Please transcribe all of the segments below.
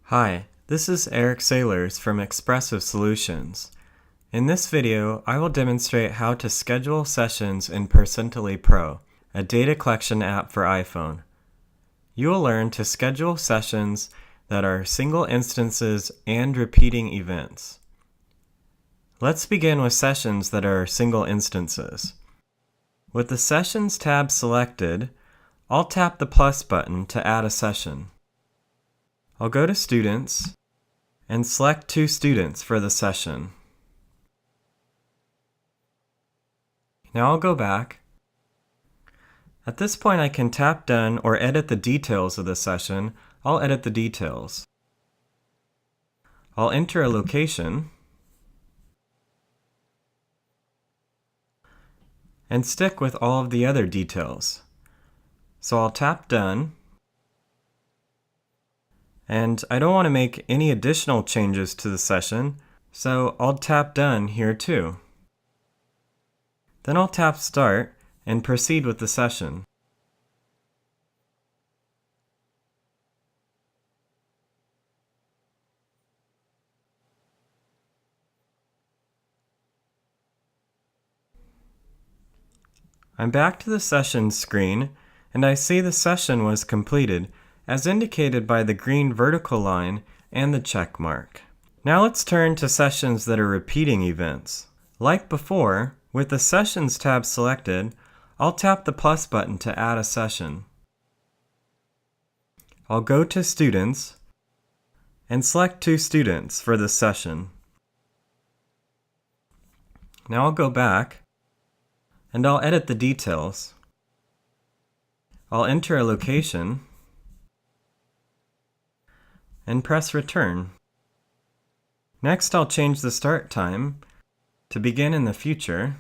Hi, this is Eric Sailors from Expressive Solutions. In this video, I will demonstrate how to schedule sessions in Percentally Pro, a data collection app for iPhone. You will learn to schedule sessions that are single instances and repeating events. Let's begin with sessions that are single instances. With the Sessions tab selected, I'll tap the plus button to add a session. I'll go to Students and select 2 students for the session. Now I'll go back. At this point I can tap Done or edit the details of the session. I'll edit the details. I'll enter a location and stick with all of the other details. So I'll tap Done. And I don't want to make any additional changes to the session, so I'll tap Done here too. Then I'll tap Start and proceed with the session. I'm back to the Sessions screen, and I see the session was completed, as indicated by the green vertical line and the check mark. Now let's turn to sessions that are repeating events. Like before, with the Sessions tab selected, I'll tap the plus button to add a session. I'll go to Students and select 2 students for this session. Now I'll go back and I'll edit the details. I'll enter a location and press Return. Next, I'll change the start time to begin in the future.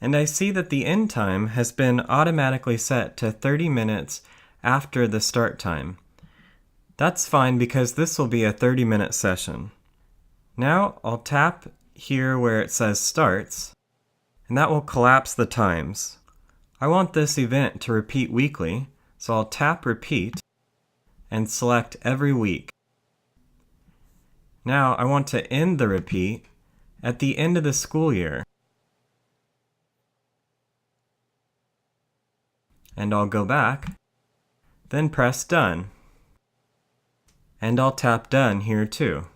And I see that the end time has been automatically set to 30 minutes after the start time. That's fine because this will be a 30-minute session. Now I'll tap here where it says Starts, and that will collapse the times. I want this event to repeat weekly, so I'll tap Repeat and select every week. Now I want to end the repeat at the end of the school year. And I'll go back, then press Done. And I'll tap Done here too.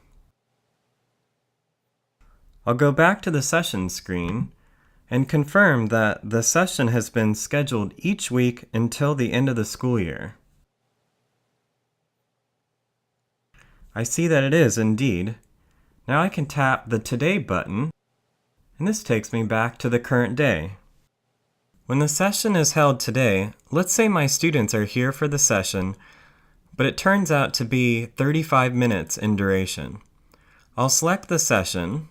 I'll go back to the session screen and confirm that the session has been scheduled each week until the end of the school year. I see that it is indeed. Now I can tap the Today button, and this takes me back to the current day. When the session is held today, let's say my students are here for the session, but it turns out to be 35 minutes in duration. I'll select the session,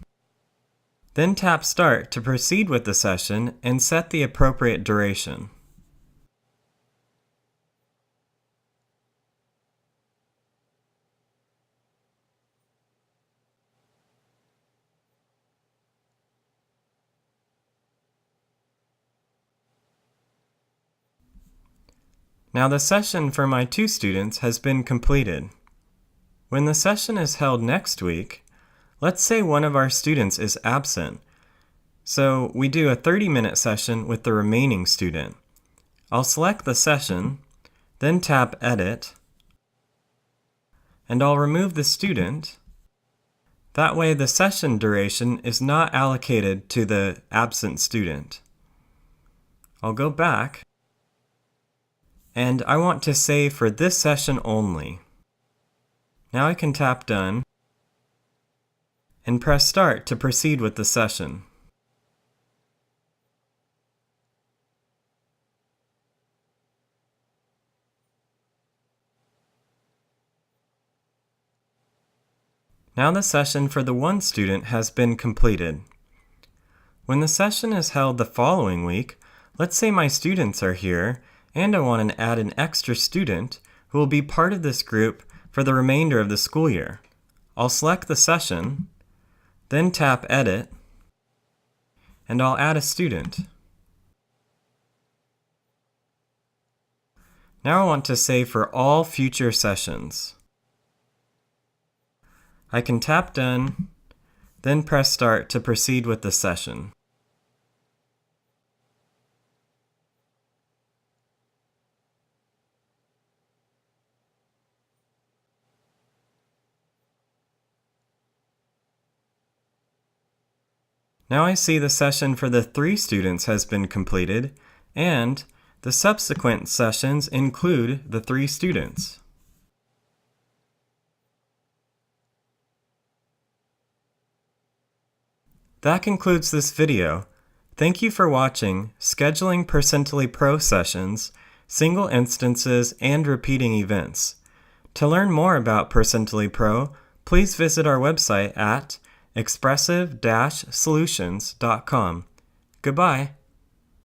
then tap Start to proceed with the session and set the appropriate duration. Now the session for my 2 students has been completed. When the session is held next week, let's say one of our students is absent, so we do a 30-minute session with the remaining student. I'll select the session, then tap Edit, and I'll remove the student. That way the session duration is not allocated to the absent student. I'll go back, and I want to save for this session only. Now I can tap Done and press Start to proceed with the session. Now the session for the 1 student has been completed. When the session is held the following week, let's say my students are here and I want to add an extra student who will be part of this group for the remainder of the school year. I'll select the session, then tap Edit, and I'll add a student. Now I want to save for all future sessions. I can tap Done, then press Start to proceed with the session. Now I see the session for the 3 students has been completed, and the subsequent sessions include the 3 students. That concludes this video. Thank you for watching Scheduling Percentally Pro sessions, single instances, and repeating events. To learn more about Percentally Pro, please visit our website at expressive-solutions.com. Goodbye.